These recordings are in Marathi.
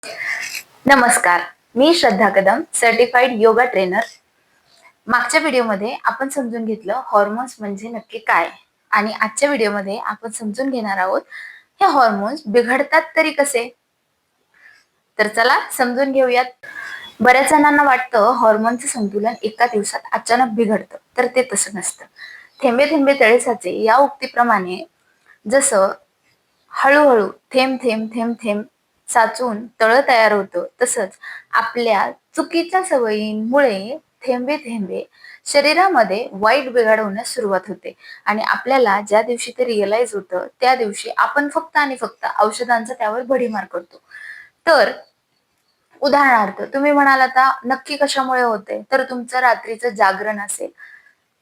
नमस्कार, मी श्रद्धा कदम, सर्टिफाईड योगा ट्रेनर. मागच्या व्हिडिओमध्ये आपण समजून घेतलं हॉर्मोन्स म्हणजे नक्की काय, आणि आजच्या व्हिडिओमध्ये आपण समजून घेणार आहोत हे हॉर्मोन्स बिघडतात तरी कसे. तर चला समजून घेऊयात. बऱ्याच जणांना वाटतं हॉर्मोनचं संतुलन एका दिवसात अचानक बिघडतं, तर ते तसं नसतं. थेंबे थेंबे तळे साचे या उक्तीप्रमाणे जसं हळूहळू थेंब थेंब थेंब थेंब साचून तळ तयार होतं, तसंच आपल्या चुकीच्या सवयींमुळे थेंबे थेंबे शरीरामध्ये वाईट बिघाड होण्यास सुरुवात होते. आणि आपल्याला ज्या दिवशी ते रिअलाइज होतं त्या दिवशी आपण फक्त आणि फक्त औषधांचा त्यावर भडीमार करतो. तर उदाहरणार्थ तुम्ही म्हणाल आता नक्की कशामुळे होते, तर तुमचं रात्रीचं जागरण असेल.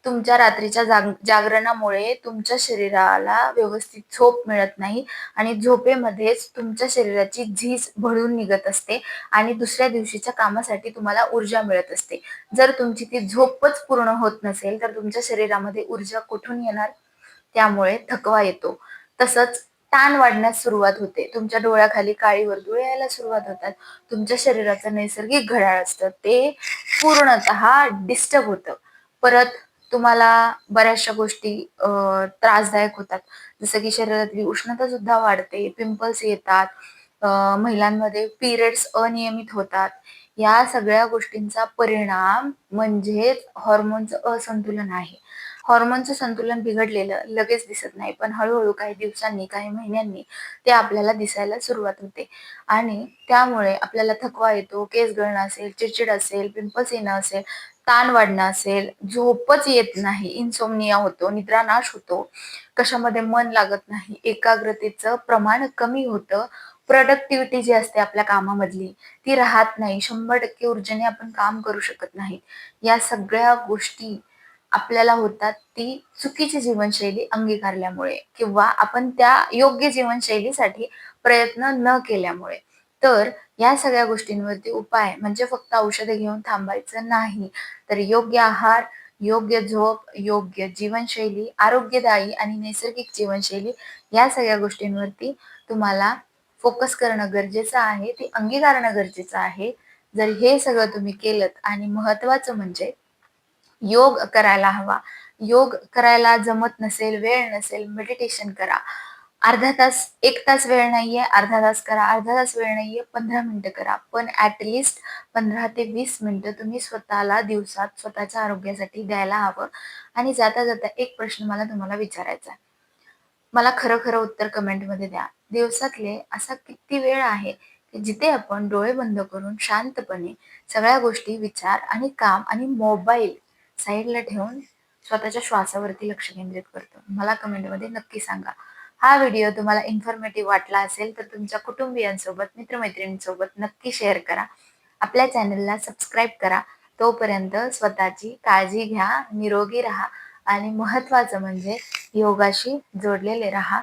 तुमच्या रात्रीच्या जागरणामुळे तुमच्या शरीराला व्यवस्थित झोप मिळत नाही आणि झोपेमध्येच तुमच्या शरीराची झीज भळून निघत असते आणि दुसऱ्या दिवशीच्या कामासाठी तुम्हाला ऊर्जा मिळत असते. जर तुमची ती झोपच पूर्ण होत नसेल तर तुमच्या शरीरामध्ये ऊर्जा कुठून येणार? त्यामुळे थकवा येतो. तसंच ताण वाढण्यास सुरुवात होते. तुमच्या डोळ्याखाली काळी वर्तुळे यायला सुरुवात होतात. तुमच्या शरीराचं नैसर्गिक घड्याळ असतं ते पूर्णतः डिस्टर्ब होतं. परत तुम्हाला बऱ्याचशा गोष्टी त्रासदायक होतात. जसं की शरीरातली उष्णता सुद्धा वाढते, पिंपल्स येतात, महिलांमध्ये पिरियड्स अनियमित होतात. या सगळ्या गोष्टींचा परिणाम म्हणजेच हॉर्मोनचं असंतुलन आहे. हॉर्मोनचं संतुलन बिघडलेलं लगेच दिसत नाही, पण हळूहळू काही दिवसांनी, काही महिन्यांनी ते आपल्याला दिसायला सुरुवात होते. आणि त्यामुळे आपल्याला थकवा येतो, केस गळणं असेल, चिडचिड असेल, पिंपल्स येणं असेल, ताण वाढणं असेल, झोपच येत नाही, इन्सोम्निया होतो, निद्रानाश होतो, कशामध्ये मन लागत नाही, एकाग्रतेचं प्रमाण कमी होतं, प्रोडक्टिव्हिटी जी असते आपल्या कामामधली ती राहत नाही, 100% ऊर्जेने आपण काम करू शकत नाही. या सगळ्या गोष्टी आपल्याला होतात ती चुकीची जीवनशैली अंगीकारल्यामुळे किंवा आपण त्या योग्य जीवनशैलीसाठी प्रयत्न न केल्यामुळे. तर या सगळ्या गोष्टींवरती उपाय म्हणजे फक्त औषधे घेऊन थांबायचं नाही, तर योग्य आहार, योग्य झोप, योग्य जीवनशैली, आरोग्यदायी आणि नैसर्गिक जीवनशैली या सगळ्या गोष्टींवरती तुम्हाला फोकस करणं गरजेचं आहे, ते अंगीकारणं गरजेचं आहे. जर हे सगळं तुम्ही केलंत आणि महत्वाचं म्हणजे योग करायला हवा. योग करायला जमत नसेल, वेळ नसेल, मेडिटेशन करा. अर्धा तास, 1 तास वेळ नाहीये, अर्धा तास करा. अर्धा तास वेळ नाहीये, 15 मिनिटं करा. पण ॲटलीस्ट 15 ते 20 मिनिटं तुम्ही स्वतःला दिवसात स्वतःच्या आरोग्यासाठी द्यायला हवं. आणि जाता जाता एक प्रश्न मला तुम्हाला विचारायचा आहे. मला खरं खरं उत्तर कमेंटमध्ये द्या. दिवसातले असा किती वेळ आहे की जिथे आपण डोळे बंद करून शांतपणे सगळ्या गोष्टी, विचार आणि काम आणि मोबाईल साईडला ठेवून स्वतःच्या श्वासावरती लक्ष केंद्रित करतो? मला कमेंटमध्ये नक्की सांगा. हा व्हिडिओ तुम्हाला इन्फॉर्मेटिव्ह वाटला असेल तर तुमच्या कुटुंबियांसोबत, मित्रमैत्रिणींसोबत नक्की शेअर करा. आपल्या चॅनलला सबस्क्राईब करा. तोपर्यंत स्वतःची काळजी घ्या, निरोगी राहा आणि महत्त्वाचं म्हणजे योगाशी जोडलेले राहा.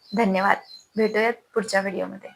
धन्यवाद. भेटूयात पुढच्या व्हिडिओमध्ये.